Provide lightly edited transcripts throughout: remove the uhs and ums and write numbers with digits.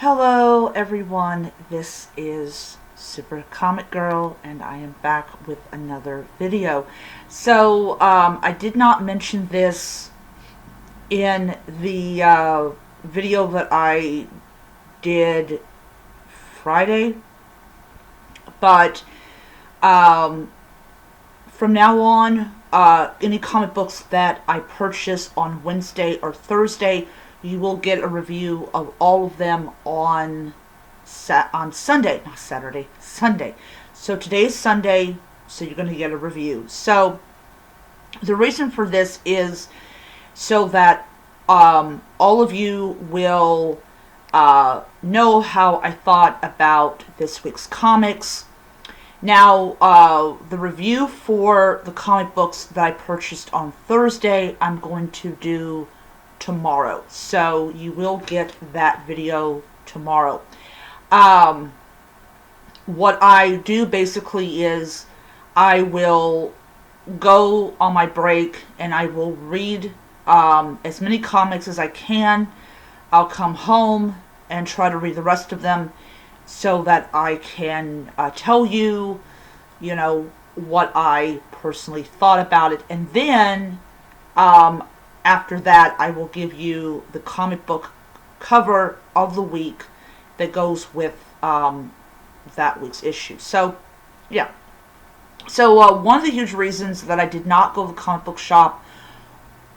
Hello everyone, this is Super Comic Girl and I am back with another video. So I did not mention this in the video that I did Friday, but from now on, any comic books that I purchase on Wednesday or Thursday, you will get a review of all of them on Sunday, not Saturday, Sunday. So today's Sunday, so you're going to get a review. So the reason for this is so that all of you will know how I thought about this week's comics. Now, the review for the comic books that I purchased on Thursday, I'm going to do tomorrow. So you will get that video tomorrow. What I do basically is I will go on my break and I will read as many comics as I can. I'll come home and try to read the rest of them so that I can tell you, what I personally thought about it. And then after that, I will give you the comic book cover of the week that goes with that week's issue. So, yeah. So, one of the huge reasons that I did not go to the comic book shop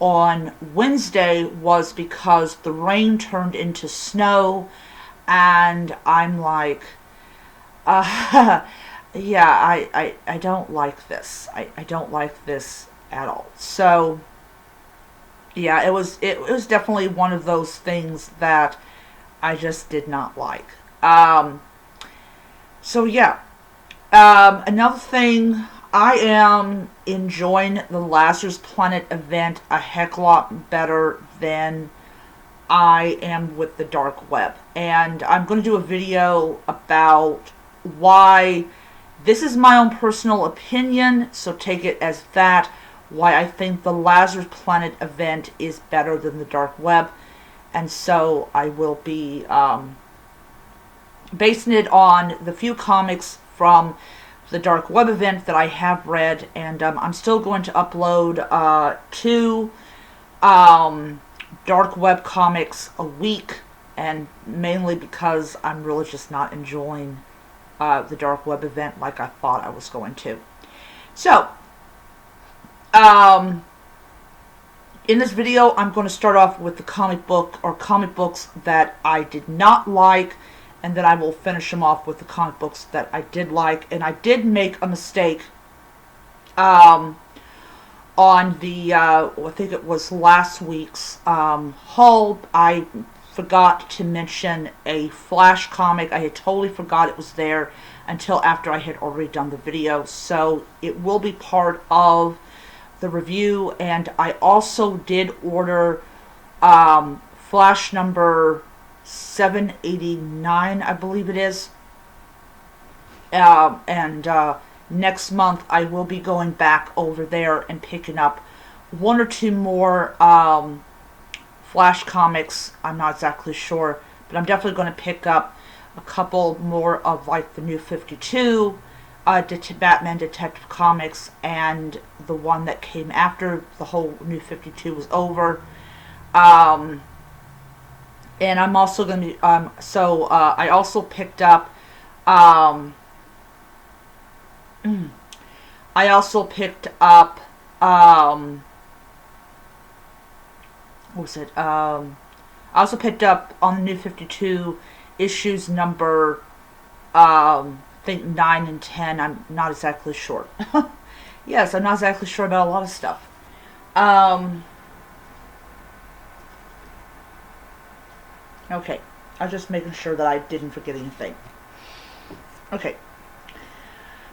on Wednesday was because the rain turned into snow, and I'm like, yeah, I don't like this. I don't like this at all. So, yeah, it was definitely one of those things that I just did not like. So yeah, another thing, I am enjoying the Lazarus Planet event a heck lot better than I am with the dark web, and I'm going to do a video about why. This is my own personal opinion, so take it as that. Why I think the Lazarus Planet event is better than the dark web, and so I will be basing it on the few comics from the dark web event that I have read, and I'm still going to upload 2 dark web comics a week, and mainly because I'm really just not enjoying the dark web event like I thought I was going to. So in this video, I'm going to start off with the comic book or comic books that I did not like, and then I will finish them off with the comic books that I did like. And I did make a mistake on the, I think it was last week's haul. I forgot to mention a Flash comic. I had totally forgot it was there until after I had already done the video. So it will be part of the review, and I also did order Flash number 789, I believe it is. And next month I will be going back over there and picking up 1 or 2 more Flash comics. I'm not exactly sure, but I'm definitely going to pick up a couple more of like the New 52 Batman Detective Comics, and the one that came after the whole New 52 was over. And I'm also going to be, I also picked up, what was it? I also picked up on the New 52 issues number, I think 9 and 10. I'm not exactly sure. Yes, I'm not exactly sure about a lot of stuff. Okay, I was just making sure that I didn't forget anything. Okay,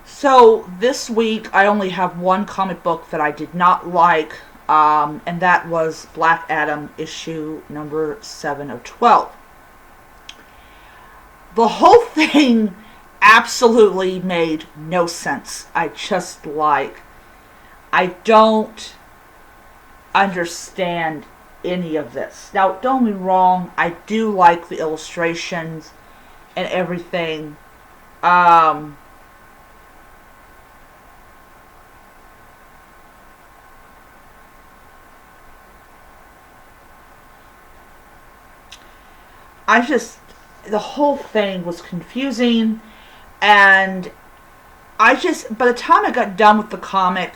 so this week I only have one comic book that I did not like, and that was Black Adam issue number 7 of 12. The whole thing absolutely made no sense. I don't understand any of this. Now, don't get me wrong, I do like the illustrations and everything. The whole thing was confusing, and by the time I got done with the comic,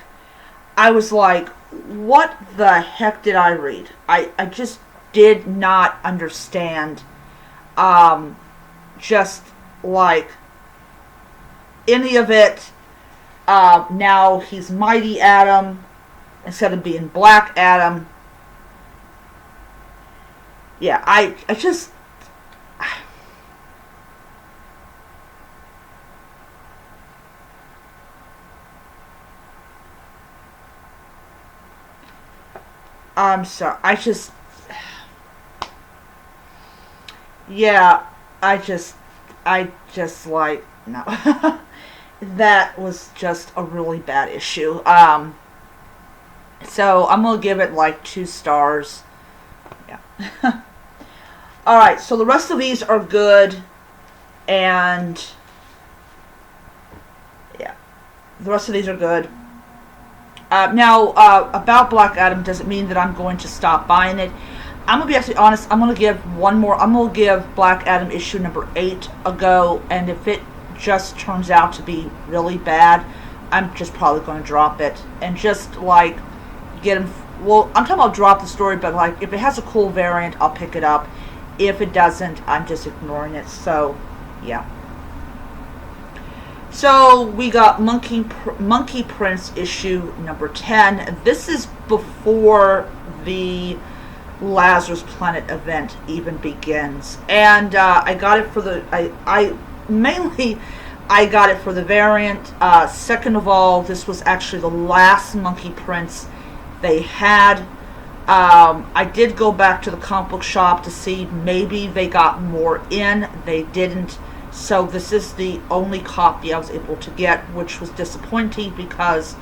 I was like, what the heck did I read? I just did not understand, just like any of it. Now he's Mighty Adam instead of being Black Adam. Yeah, I just, I'm sorry. Yeah, I just like, no. That was just a really bad issue. So I'm gonna give it like 2 stars. Yeah. Alright, so the rest of these are good, and yeah, the rest of these are good. Now, about Black Adam doesn't mean that I'm going to stop buying it. I'm going to be actually honest, I'm going to give Black Adam issue number 8 a go, and if it just turns out to be really bad, I'm just probably going to drop it, and just, like, get him, well, I'm talking about drop the story, but, like, if it has a cool variant, I'll pick it up. If it doesn't, I'm just ignoring it, so, yeah. So we got Monkey Prince issue number 10. This is before the Lazarus Planet event even begins, and I got it for the I got it for the variant. Second of all, this was actually the last Monkey Prince they had. I did go back to the comic book shop to see maybe they got more in. They didn't. So this is the only copy I was able to get, which was disappointing because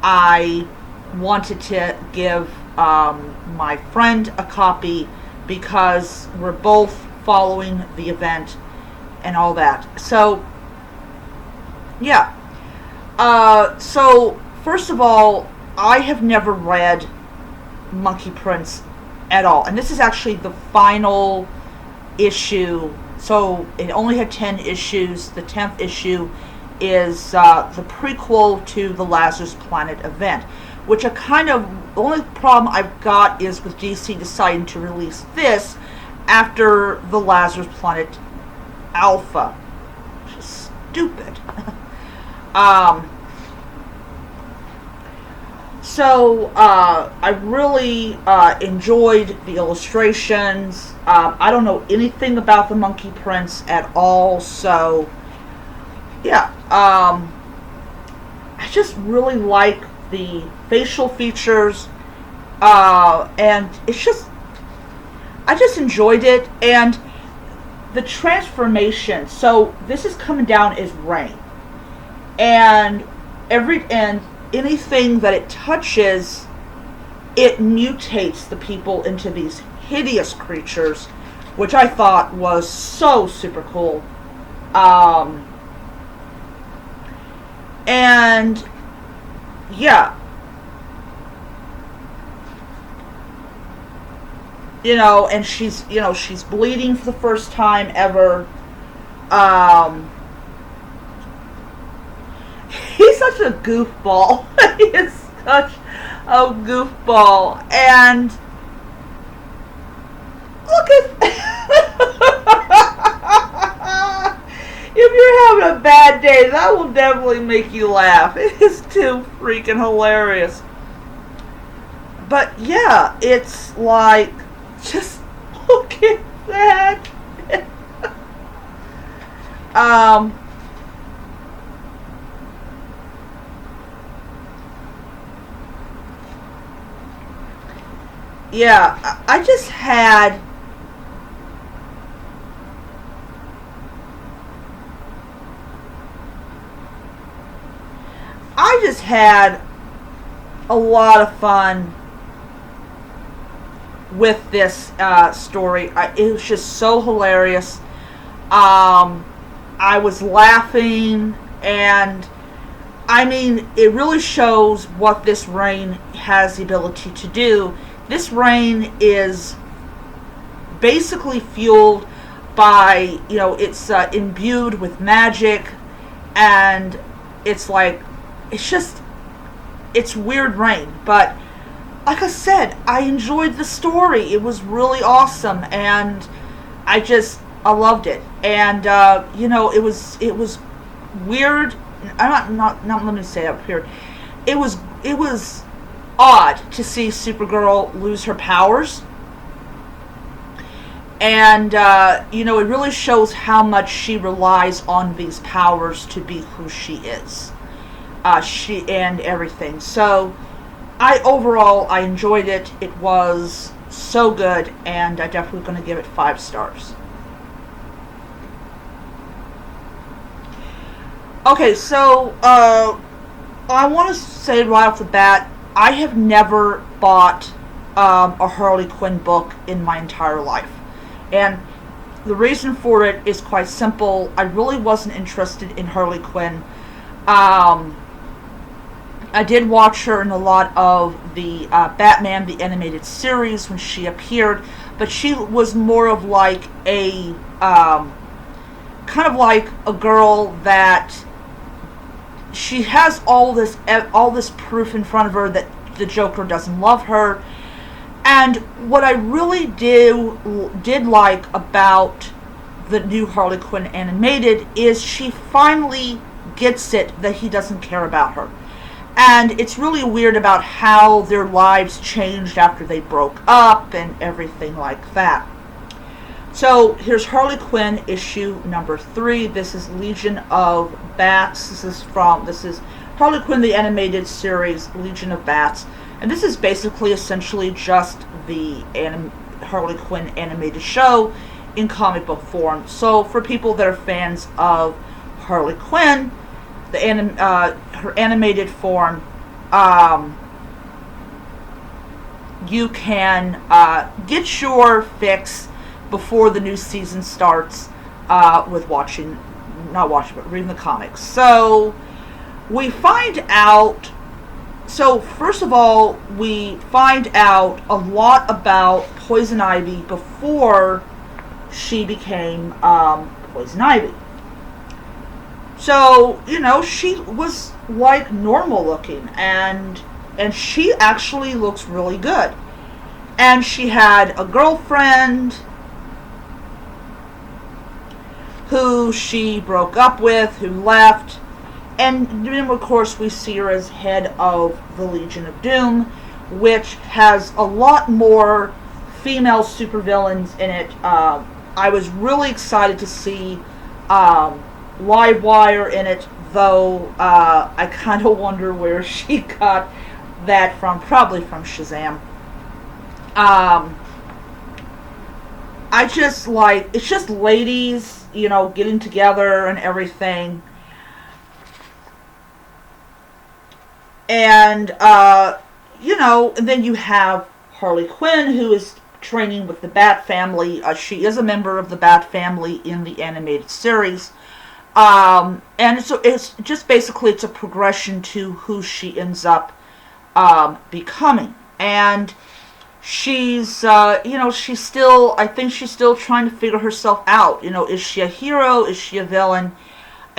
I wanted to give my friend a copy because we're both following the event and all that. So, yeah. So, first of all, I have never read Monkey Prince at all. And this is actually the final issue. So it only had 10 issues. The 10th issue is the prequel to the Lazarus Planet event, which the only problem I've got is with DC deciding to release this after the Lazarus Planet Alpha, which is stupid. So I really enjoyed the illustrations. I don't know anything about the Monkey Prince at all, so yeah. I just really like the facial features, and it's just, I just enjoyed it, and the transformation. So this is coming down as rain, and anything that it touches, it mutates the people into these hideous creatures, which I thought was so super cool. And yeah, and she's bleeding for the first time ever. He's such a goofball. He is such a goofball. And look at if you're having a bad day, that will definitely make you laugh. It is too freaking hilarious. But yeah, it's like, just look at that. Yeah, I just had a lot of fun with this story. It was just so hilarious. I was laughing, and I mean, it really shows what this rain has the ability to do. This rain is basically fueled by, it's imbued with magic, and it's like, it's weird rain. But like I said, I enjoyed the story. It was really awesome, and I loved it. And it was weird. I'm not let me say that weird. It was odd to see Supergirl lose her powers. And it really shows how much she relies on these powers to be who she is. She and everything. So I enjoyed it. It was so good, and I definitely going to give it 5 stars. Okay, so I want to say right off the bat, I have never bought a Harley Quinn book in my entire life. And the reason for it is quite simple. I really wasn't interested in Harley Quinn. I did watch her in a lot of the Batman, the animated series, when she appeared, but she was more of like a, kind of like a girl that she has all this proof in front of her that the Joker doesn't love her. And what I really did like about the new Harley Quinn animated is she finally gets it that he doesn't care about her. And it's really weird about how their lives changed after they broke up and everything like that. So here's Harley Quinn issue number 3. This is Legion of Bats. This is Harley Quinn the animated series, Legion of Bats. And this is basically essentially just the Harley Quinn animated show in comic book form. So for people that are fans of Harley Quinn, her animated form, you can get your fix before the new season starts with reading the comics. So we find out. So first of all, we find out a lot about Poison Ivy before she became Poison Ivy. So, she was like normal looking, and she actually looks really good. And she had a girlfriend who she broke up with, who left. And then, of course, we see her as head of the Legion of Doom, which has a lot more female supervillains in it. I was really excited to see Livewire in it, though I kind of wonder where she got that from. Probably from Shazam. It's just ladies, getting together and everything. And, and then you have Harley Quinn, who is training with the Bat Family. She is a member of the Bat Family in the animated series. And so it's just basically, it's a progression to who she ends up becoming. And she's, she's still, I think she's still trying to figure herself out. Is she a hero? Is she a villain?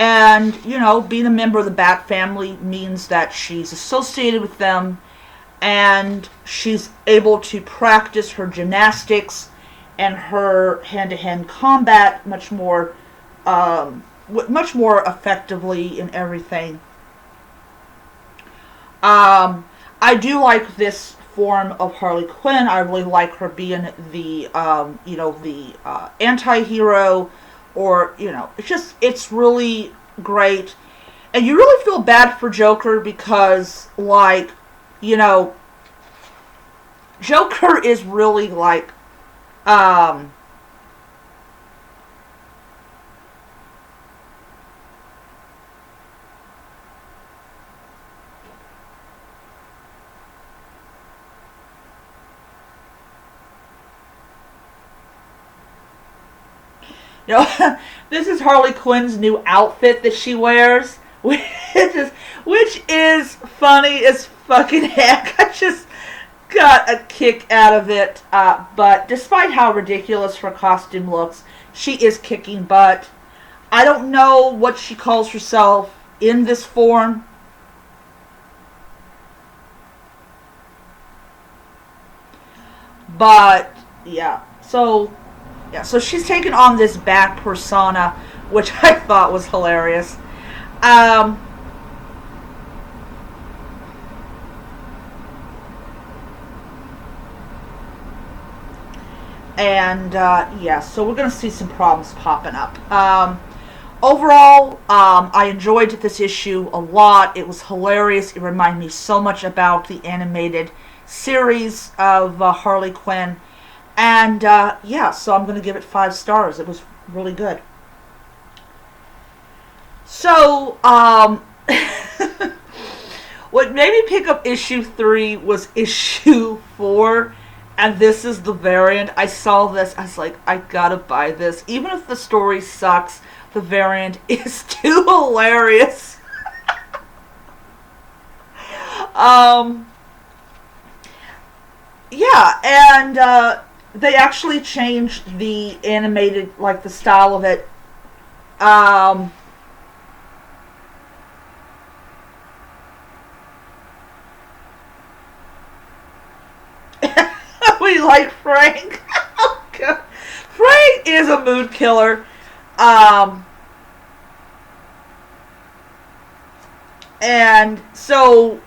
And, being a member of the Bat Family means that she's associated with them, and she's able to practice her gymnastics and her hand-to-hand combat much more effectively and everything. I do like this form of Harley Quinn. I really like her being the, anti-hero. Or, it's really great. And you really feel bad for Joker because, Joker is really You know, this is Harley Quinn's new outfit that she wears, which is funny as fucking heck. I just got a kick out of it. But despite how ridiculous her costume looks, she is kicking butt. I don't know what she calls herself in this form. But yeah, so she's taken on this Bat persona, which I thought was hilarious. And yeah, so we're going to see some problems popping up. Overall, I enjoyed this issue a lot. It was hilarious. It reminded me so much about the animated series of Harley Quinn. And yeah, so I'm going to give it 5 stars. It was really good. So, what made me pick up issue 3 was issue 4. And this is the variant. I saw this. I was like, I gotta buy this. Even if the story sucks, the variant is too hilarious. Yeah, and they actually changed the animated, like the style of it. We like Frank. Frank is a mood killer. And so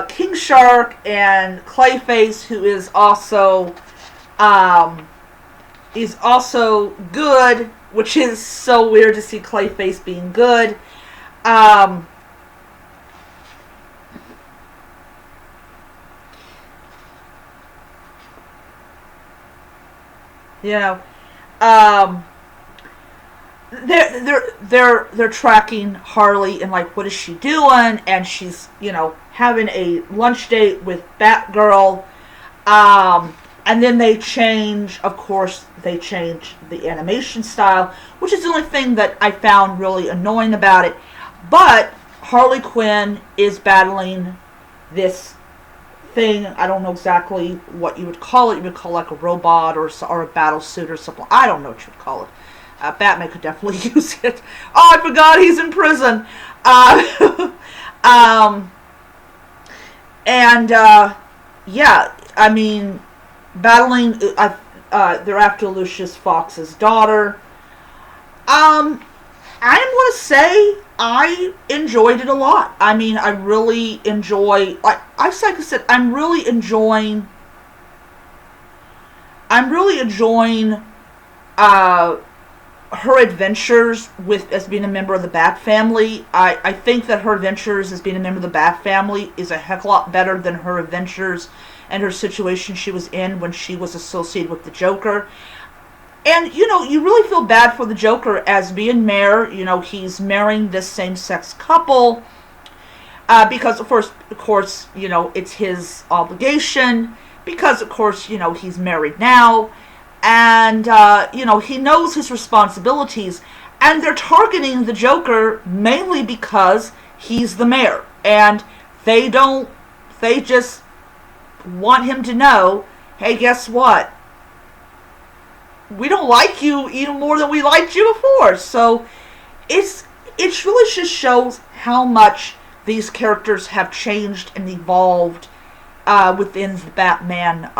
King Shark and Clayface, who is also good, which is so weird to see Clayface being good. You know, they're tracking Harley and like, what is she doing? And she's, you know, having a lunch date with Batgirl. And then they change, of course, they change the animation style, which is the only thing that I found really annoying about it. But Harley Quinn is battling this thing. I don't know exactly what you would call it. You would call it like a robot or a battle suit or something. I don't know what you would call it. Batman could definitely use it. Oh, I forgot he's in prison. Yeah, I mean, battling. They're after Lucius Fox's daughter. I'm gonna say I enjoyed it a lot. I mean, I really enjoy. Like I said, I'm really enjoying her adventures as being a member of the Bat family. I think that her adventures as being a member of the Bat family is a heck of a lot better than her adventures and her situation she was in when she was associated with the Joker. And, you know, you really feel bad for the Joker as being mayor. You know, he's marrying this same-sex couple because, of course, you know, it's his obligation because, of course, you know, he's married now. And, you know, he knows his responsibilities. And they're targeting the Joker mainly because he's the mayor. And they just want him to know, hey, guess what? We don't like you even more than we liked you before. So it really just shows how much these characters have changed and evolved within the Batman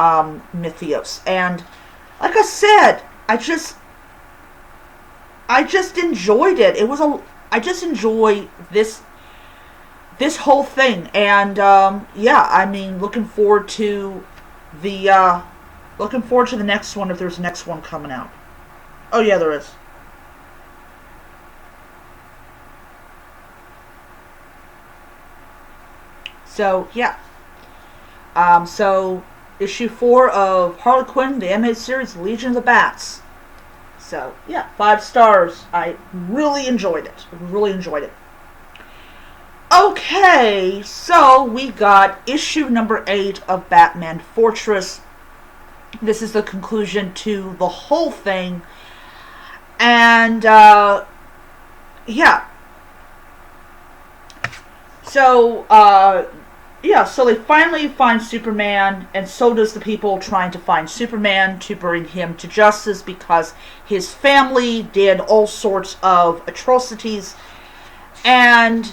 mythos. And like I said, I just enjoyed it. I just enjoy this whole thing. And yeah, I mean, looking forward to the next one, if there's a next one coming out. Oh yeah, there is. So yeah. So issue 4 of Harley Quinn, the animated series, Legion of the Bats. So yeah, 5 stars. I really enjoyed it. Okay, so we got issue number 8 of Batman Fortress. This is the conclusion to the whole thing. And, yeah. So, so they finally find Superman, and so does the people trying to find Superman to bring him to justice because his family did all sorts of atrocities. And,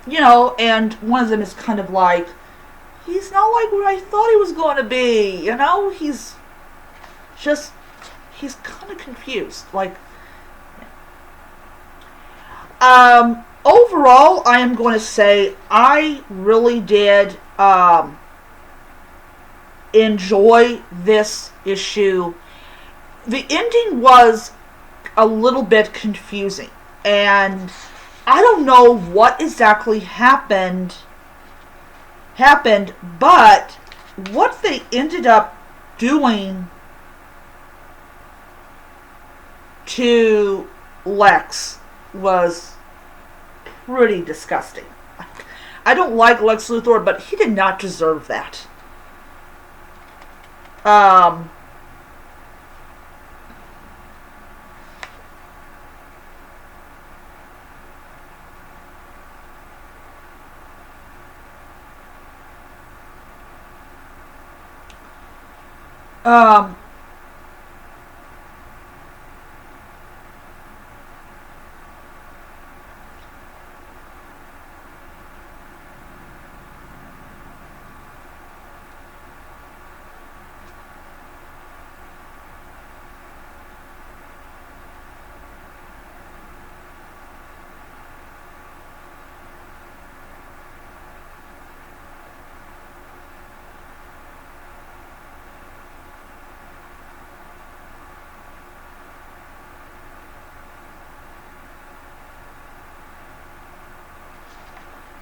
and one of them is kind of like, he's not like what I thought he was going to be, he's kind of confused. Like, overall, I am going to say I really did enjoy this issue. The ending was a little bit confusing, and I don't know what exactly happened, but what they ended up doing to Lex was pretty disgusting. I don't like Lex Luthor, but he did not deserve that. Um,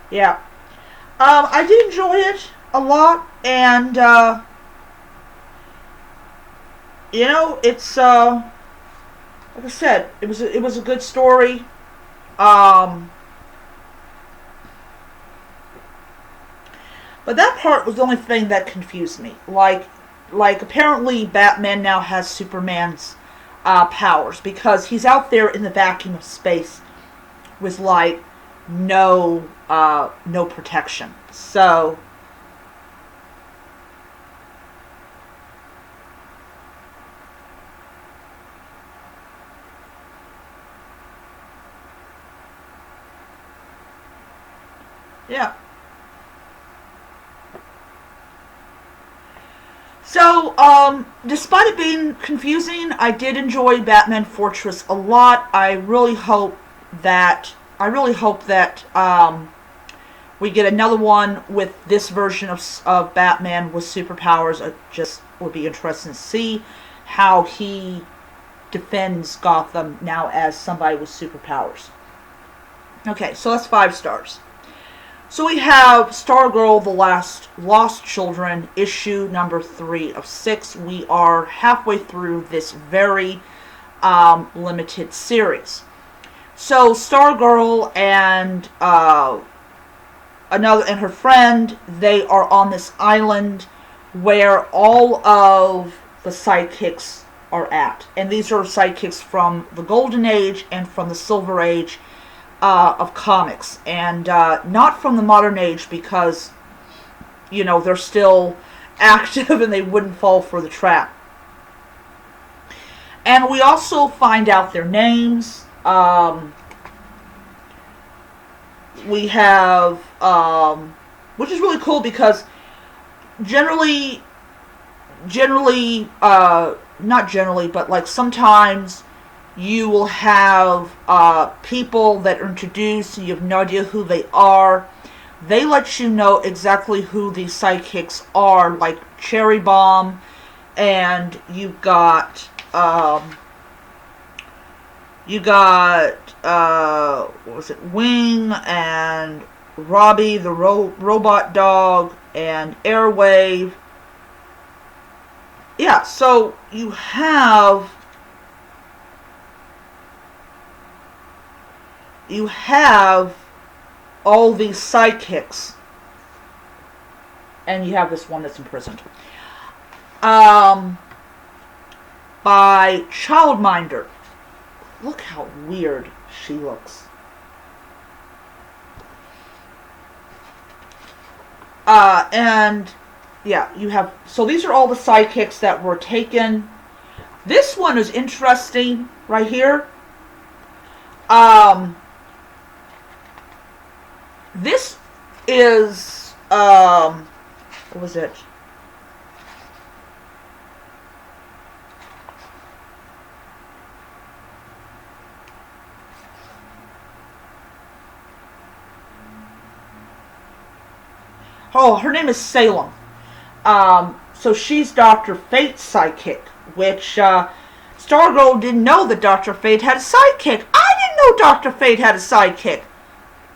yeah. I did enjoy it a lot, and it's like I said, it was a good story. Um, but that part was the only thing that confused me. Like apparently Batman now has Superman's powers because he's out there in the vacuum of space with like no protection. So yeah. So, despite it being confusing, I did enjoy Batman Fortress a lot. I really hope that we get another one with this version of Batman with superpowers. It just would be interesting to see how he defends Gotham now as somebody with superpowers. Okay, so that's 5 stars. So we have Stargirl, The Last Lost Children, issue number 3 of 6. We are halfway through this very limited series. So Stargirl and her friend, they are on this island where all of the sidekicks are at. And these are sidekicks from the Golden Age and from the Silver Age of comics, and not from the modern age because they're still active and they wouldn't fall for the trap. And we also find out their names. We have which is really cool because generally not generally, but like sometimes you will have people that are introduced and you have no idea who they are. They let you know exactly who these sidekicks are, like Cherry Bomb, and you've got what was it, Wing, and Robbie the robot dog, and Airwave. Yeah, so you have all these sidekicks, and you have this one that's imprisoned. But by Childminder. Look how weird she looks. And yeah, you have, so these are all the sidekicks that were taken. This one is interesting right here. This is, what was it? Oh, her name is Salem. So she's Dr. Fate's sidekick, which Stargirl didn't know that Dr. Fate had a sidekick. I didn't know Dr. Fate had a sidekick.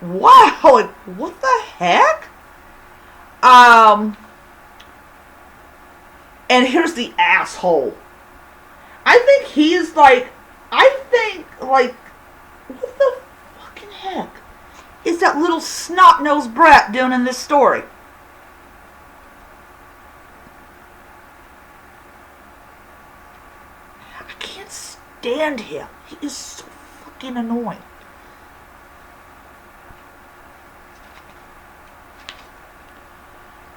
Wow, like, what the heck? And here's the asshole. I think he's like, what the fucking heck is that little snot-nosed brat doing in this story? I can't stand him. He is so fucking annoying.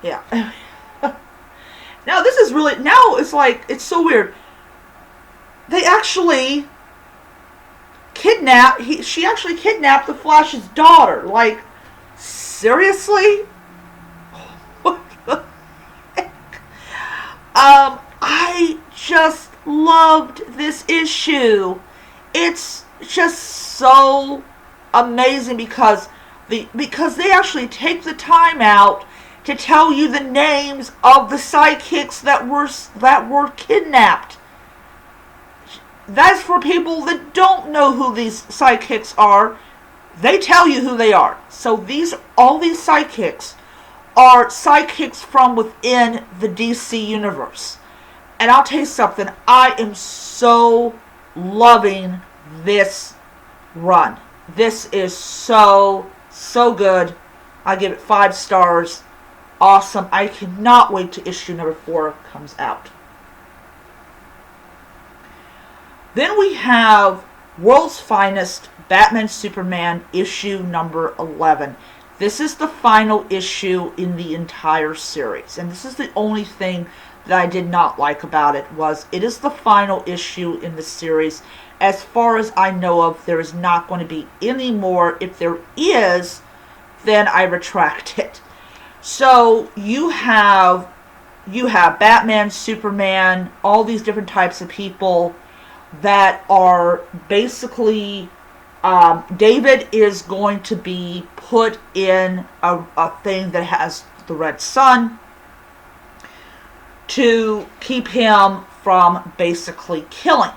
Yeah. Now this is really, now it's like, it's so weird. They actually she actually kidnapped the Flash's daughter. Like, seriously? What the heck? I just loved this issue. It's just so amazing because they actually take the time out to tell you the names of the sidekicks that were kidnapped. That's for people that don't know who these sidekicks are. They tell you who they are. So all these sidekicks are sidekicks from within the DC universe. And I'll tell you something, I am so loving this run. This is so good. I give it 5 stars. Awesome. I cannot wait till issue number 4 comes out. Then we have World's Finest Batman Superman issue number 11. This is the final issue in the entire series. And this is the only thing that I did not like about it, was it is the final issue in the series. As far as I know of, there is not going to be any more. If there is, then I retract it. So you have Batman, Superman, all these different types of people that are basically, David is going to be put in a thing that has the red sun to keep him from basically killing.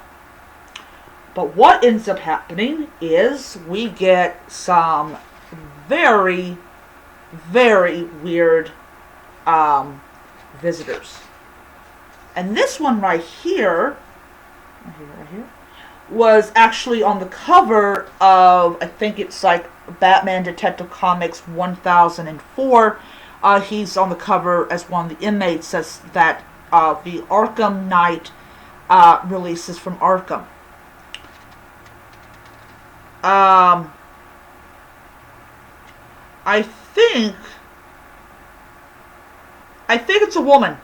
But what ends up happening is we get some very, very weird visitors. And this one right here was actually on the cover of, I think it's like Batman Detective Comics 1004. He's on the cover as one of the inmates, says that the Arkham Knight releases from Arkham. I think it's a woman.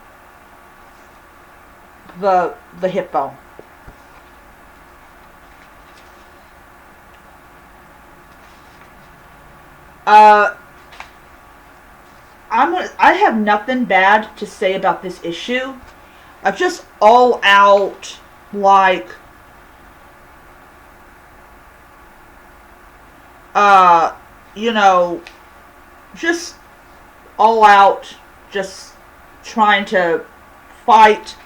The hippo. I have nothing bad to say about this issue. Just all out, like, just all out, just trying to fight.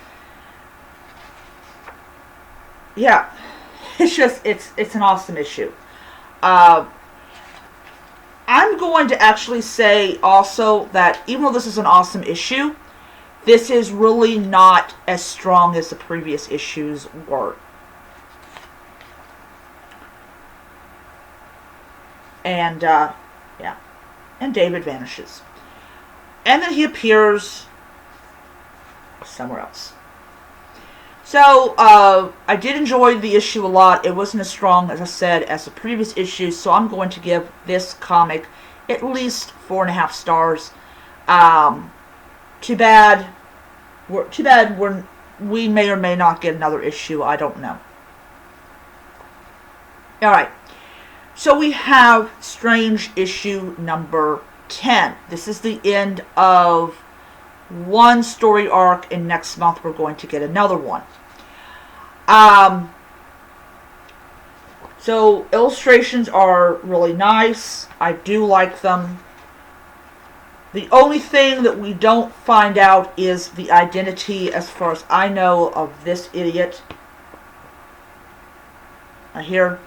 Yeah, it's an awesome issue. I'm going to actually say also that even though this is an awesome issue, this is really not as strong as the previous issues were. And, yeah. And David vanishes. And then he appears somewhere else. So, I did enjoy the issue a lot. It wasn't as strong, as I said, as the previous issue, so I'm going to give this comic at least 4.5 stars. Too bad. We may or may not get another issue. I don't know. Alright. So we have Strange issue number 10. This is the end of one story arc, and next month we're going to get another one. So illustrations are really nice. I do like them. The only thing that we don't find out is the identity, as far as I know, of this idiot. Here.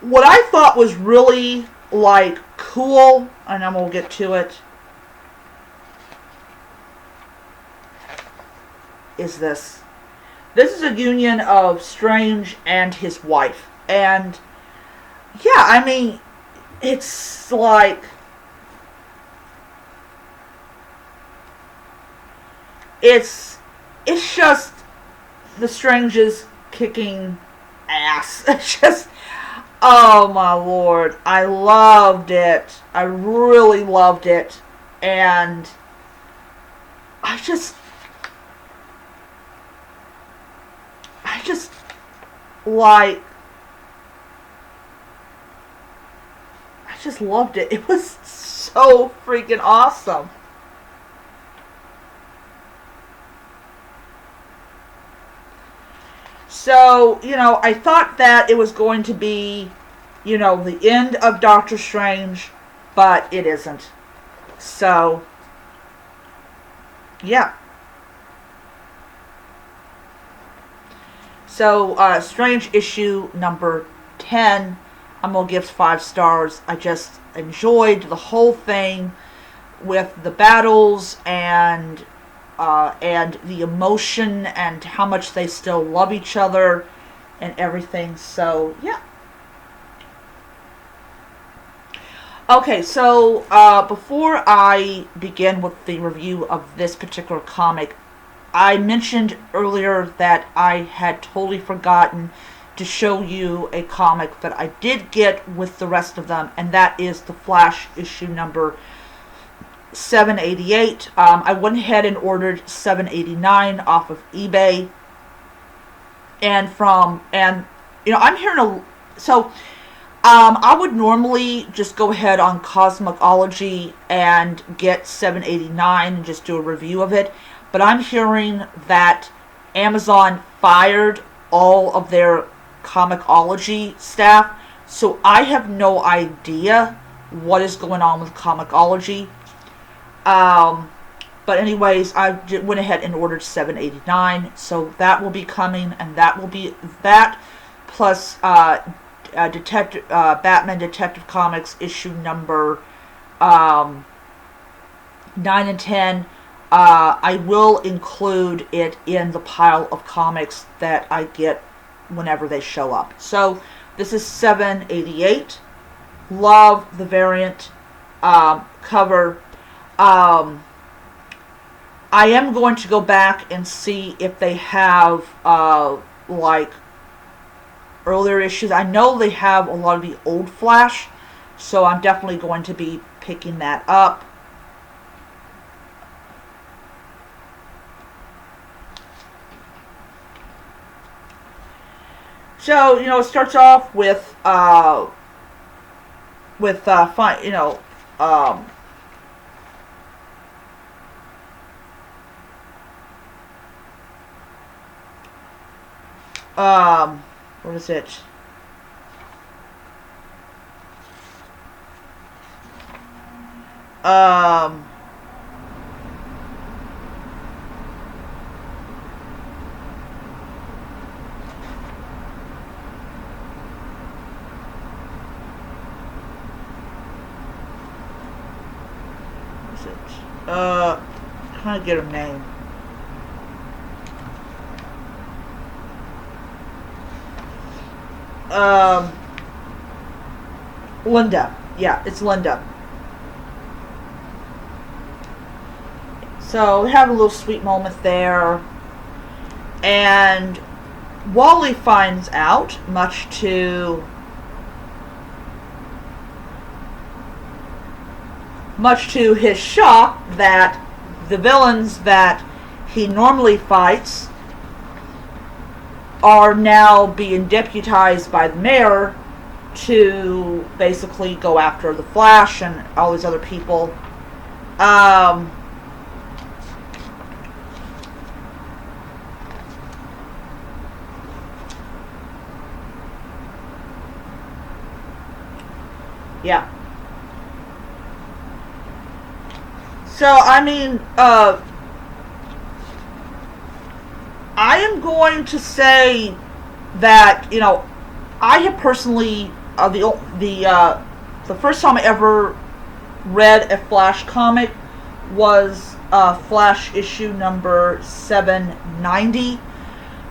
What I thought was really, like, cool, and I'm going to get to it, is this. This is a union of Strange and his wife. And, yeah, I mean, it's like, it's just the Stranges kicking ass. It's just, oh my lord, I loved it. I really loved it. And I just loved it. It was so freaking awesome. So, I thought that it was going to be, the end of Doctor Strange, but it isn't. So, yeah. So, Strange issue number 10, I'm going to give 5 stars. I just enjoyed the whole thing with the battles and the emotion and how much they still love each other and everything. So, yeah. Okay, so before I begin with the review of this particular comic, I mentioned earlier that I had totally forgotten to show you a comic that I did get with the rest of them, and that is the Flash issue number 788. I went ahead and ordered 789 off of eBay, and I'm hearing I would normally just go ahead on Cosmology and get 789 and just do a review of it, but I'm hearing that Amazon fired all of their Comixology staff, so I have no idea what is going on with Comixology. But anyways, I went ahead and ordered 789, so that will be coming, and that will be that plus Batman Detective Comics issue number 9 and 10. I will include it in the pile of comics that I get whenever they show up. So this is 788. Love the variant cover. I am going to go back and see if they have like earlier issues. I know they have a lot of the old Flash, so I'm definitely going to be picking that up. So, it starts off with what is it? Trying to get her name. Linda. Yeah, it's Linda. So we have a little sweet moment there. And Wally finds out, much to his shock, that the villains that he normally fights are now being deputized by the mayor to basically go after the Flash and all these other people. Yeah. So, I mean, I am going to say that, you know, I have personally, the first time I ever read a Flash comic was Flash issue number 790.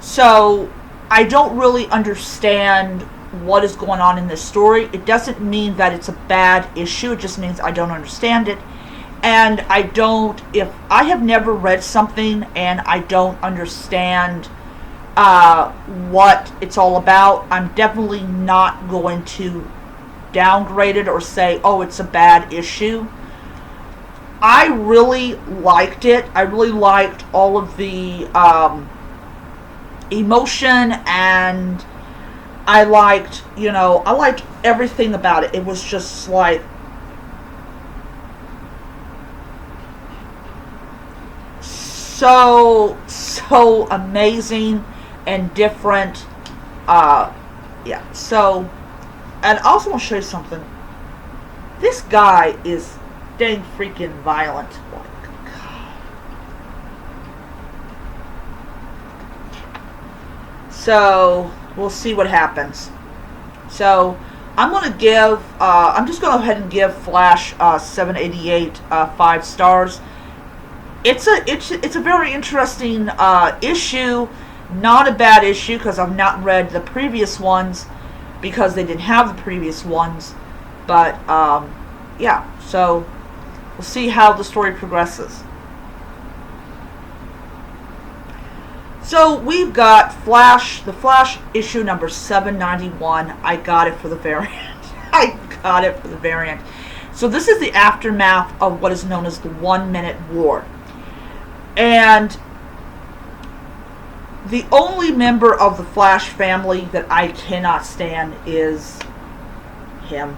So I don't really understand what is going on in this story. It doesn't mean that it's a bad issue. It just means I don't understand it. And if I have never read something and I don't understand what it's all about, I'm definitely not going to downgrade it or say, oh, it's a bad issue. I really liked it. I really liked all of the emotion, and I liked everything about it. It was just like so amazing and different. Yeah. So, and I also want to show you something. This guy is dang freaking violent. So we'll see what happens. So I'm going to give, I'm just going to go ahead and give Flash 788 5 stars. It's a very interesting issue. Not a bad issue, because I've not read the previous ones because they didn't have the previous ones. But yeah, so we'll see how the story progresses. So we've got the Flash issue number 791. I got it for the variant. So this is the aftermath of what is known as the 1 Minute War. And the only member of the Flash family that I cannot stand is him.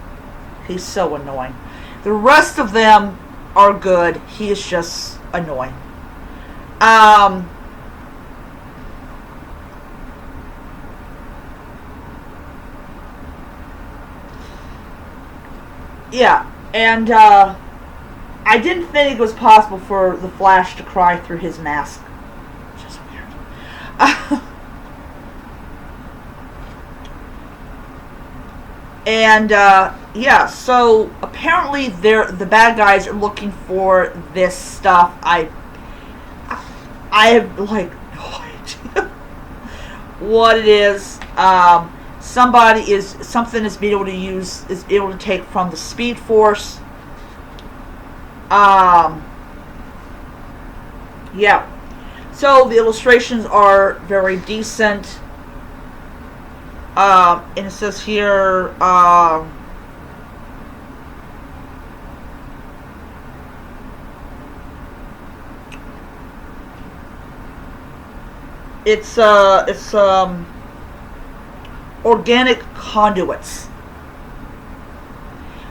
He's so annoying. The rest of them are good. He is just annoying. Yeah, and I didn't think it was possible for the Flash to cry through his mask. Which is weird. And yeah, so apparently the bad guys are looking for this stuff. I have like no idea what it is. Something is being able to take from the Speed Force. Yeah. So the illustrations are very decent. And it says here, it's organic conduits.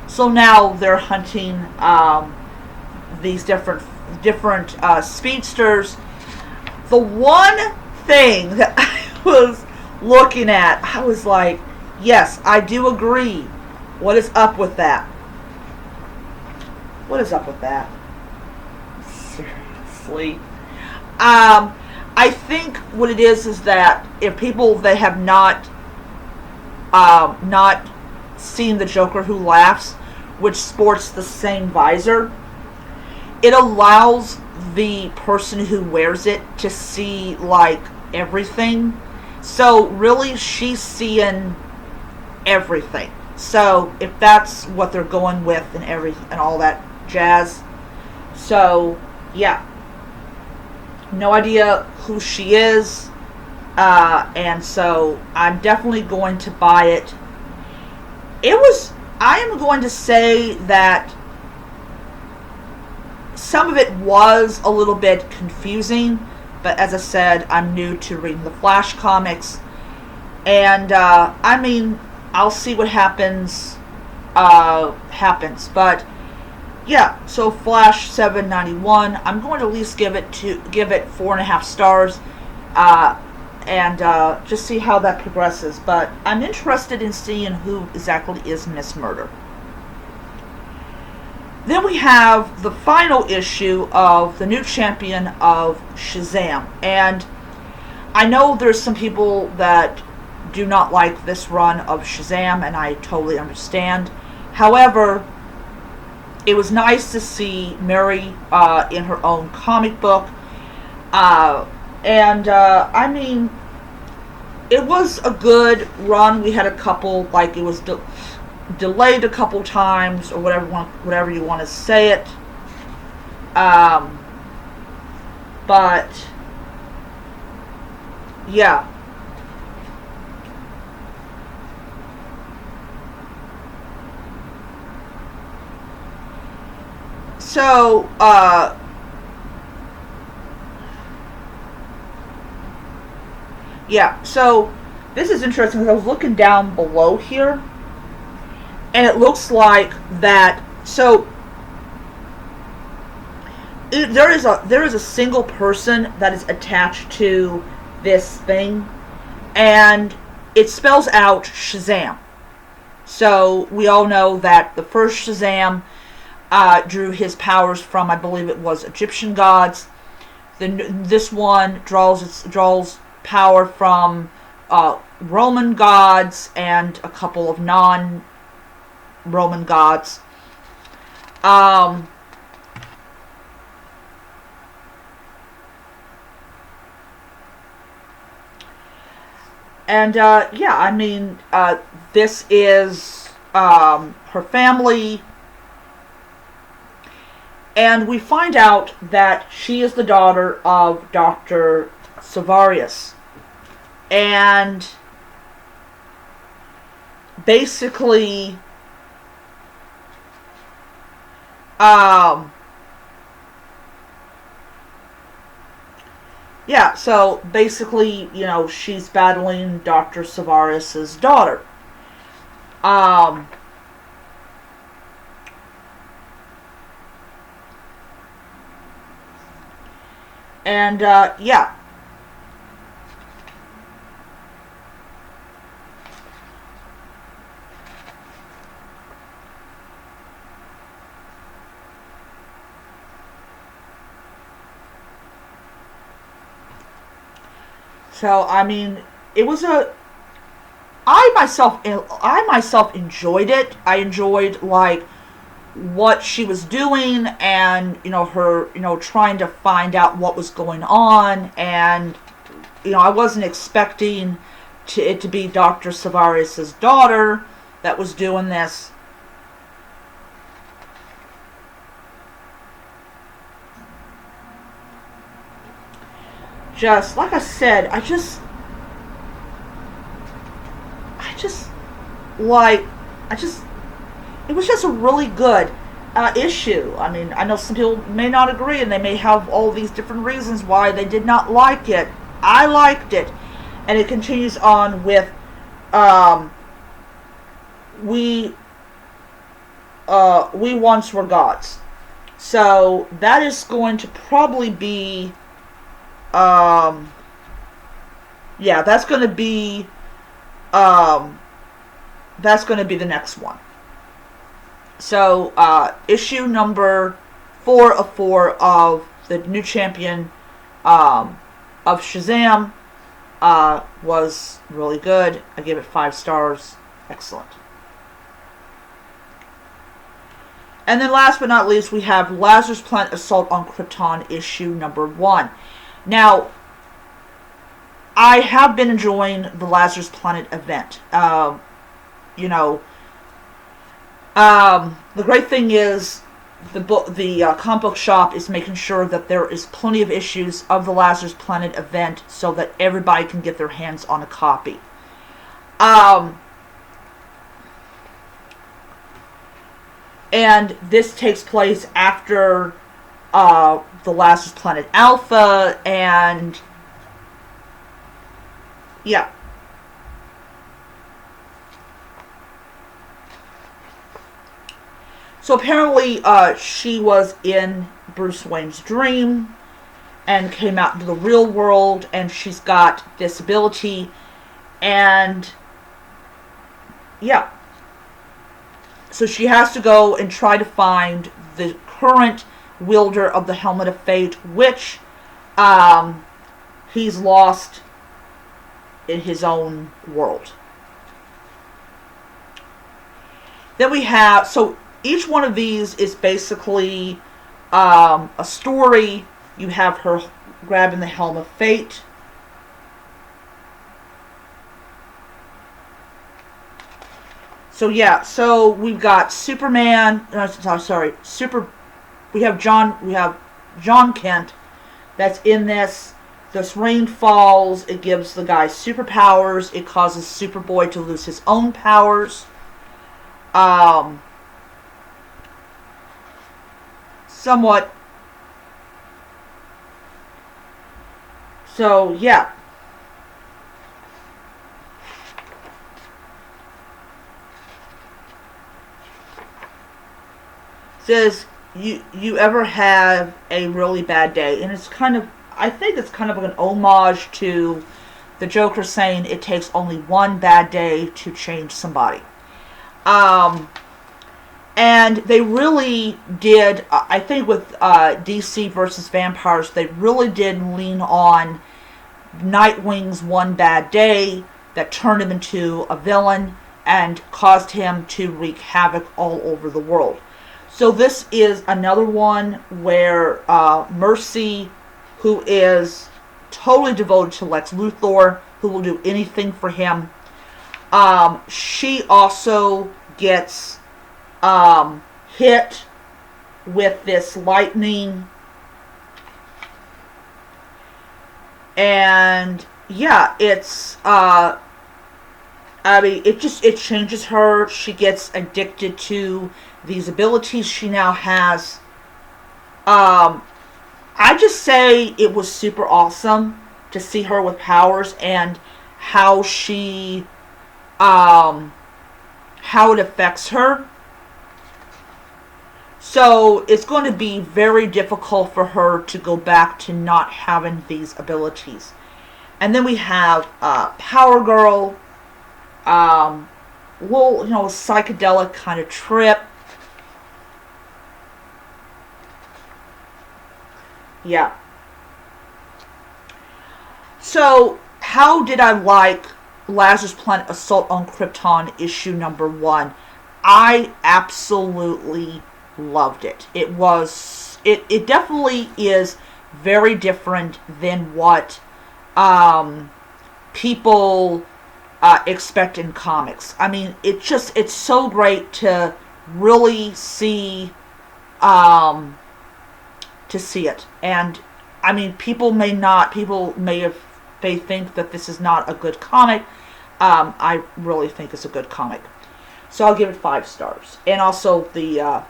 So now they're hunting these different speedsters. The one thing that I was looking at, I was like, yes, I do agree. What is up with that? What is up with that? Seriously. I think what it is that if people that have not seen the Joker Who Laughs, which sports the same visor, it allows the person who wears it to see like everything. So really, she's seeing everything. So if that's what they're going with and all that jazz, so yeah, no idea who she is. And so I'm definitely going to buy it. I am going to say that some of it was a little bit confusing, but as I said, I'm new to reading the Flash comics, and I mean, I'll see what happens. But yeah, so Flash 791. I'm going to at least give it 4.5 stars, and just see how that progresses. But I'm interested in seeing who exactly is Miss Murder. Then we have the final issue of the new champion of Shazam. And I know there's some people that do not like this run of Shazam, and I totally understand. However, it was nice to see Mary in her own comic book. I mean, it was a good run. We had a couple, like, it was delayed a couple times, or whatever you want to say it. But yeah. So yeah, so this is interesting because I was looking down below here, and it looks like that. So there is a single person that is attached to this thing, and it spells out Shazam. So we all know that the first Shazam drew his powers from, I believe it was, Egyptian gods. Then this one draws power from Roman gods and a couple of non-Roman gods. Yeah, I mean, this is her family. And we find out that she is the daughter of Dr. Savarius. And basically, yeah, so basically, she's battling Dr. Savarius' daughter. Yeah. So, I mean, it was I myself enjoyed it. I enjoyed, like, what she was doing, and her trying to find out what was going on. And I wasn't expecting it to be Dr. Savarius' daughter that was doing this. Just like I said, it was just a really good issue. I mean, I know some people may not agree, and they may have all these different reasons why they did not like it. I liked it. And it continues on with we once were gods. So that is going to probably be yeah, that's going to be the next one. So, issue number 4 of 4 of the new champion of Shazam was really good. I give it 5 stars. Excellent. And then last but not least, we have Lazarus Planet Assault on Krypton issue number 1. Now, I have been enjoying the Lazarus Planet event. The great thing is, the comic book shop is making sure that there is plenty of issues of the Lazarus Planet event so that everybody can get their hands on a copy. And this takes place after the Lazarus Planet Alpha, and yeah. So apparently she was in Bruce Wayne's dream and came out into the real world, and she's got this ability, and yeah. So she has to go and try to find the current wielder of the Helmet of Fate, which he's lost in his own world. Then we have, so each one of these is basically a story. You have her grabbing the Helm of Fate. So yeah, so we've got Superman. We have John Kent that's in this. This rain falls. It gives the guy superpowers. It causes Superboy to lose his own powers. Somewhat. So yeah. Says you ever have a really bad day, and it's kind of, I think it's kind of an homage to the Joker saying it takes only one bad day to change somebody. And they really did, I think with DC versus Vampires, they really did lean on Nightwing's one bad day that turned him into a villain and caused him to wreak havoc all over the world. So this is another one where Mercy, who is totally devoted to Lex Luthor, who will do anything for him, she also gets hit with this lightning. And yeah, it's it changes her. She gets addicted to these abilities she now has. I just say it was super awesome to see her with powers and how she, how it affects her. So it's going to be very difficult for her to go back to not having these abilities. And then we have Power Girl, psychedelic kind of trip. Yeah. So, how did I like Lazarus Planet Assault on Krypton issue number 1? I absolutely loved it. It definitely is very different than what people expect in comics. I mean, it's so great to really see it. And I mean, people may think that this is not a good comic. I really think it's a good comic. So I'll give it 5 stars. And also the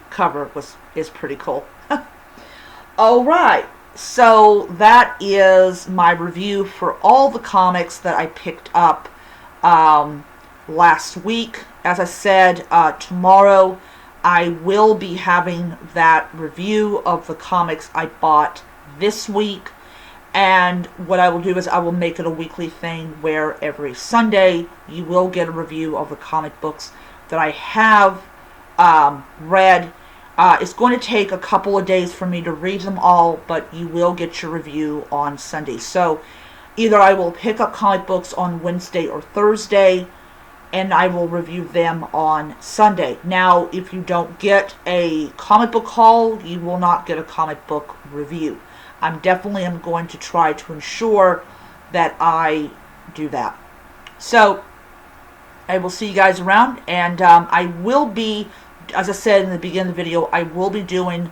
cover is pretty cool. All right. So that is my review for all the comics that I picked up last week. As I said, tomorrow I will be having that review of the comics I bought this week. And what I will do is I will make it a weekly thing where every Sunday you will get a review of the comic books that I have read. It's going to take a couple of days for me to read them all, but you will get your review on Sunday. So either I will pick up comic books on Wednesday or Thursday, and I will review them on Sunday. Now, if you don't get a comic book haul, you will not get a comic book review. I'm going to try to ensure that I do that. So I will see you guys around, and I will be, as I said in the beginning of the video, I will be doing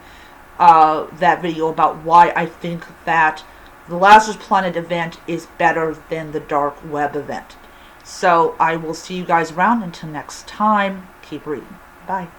that video about why I think that the Lazarus Planet event is better than the Dark Web event. So I will see you guys around. Until next time, keep reading. Bye.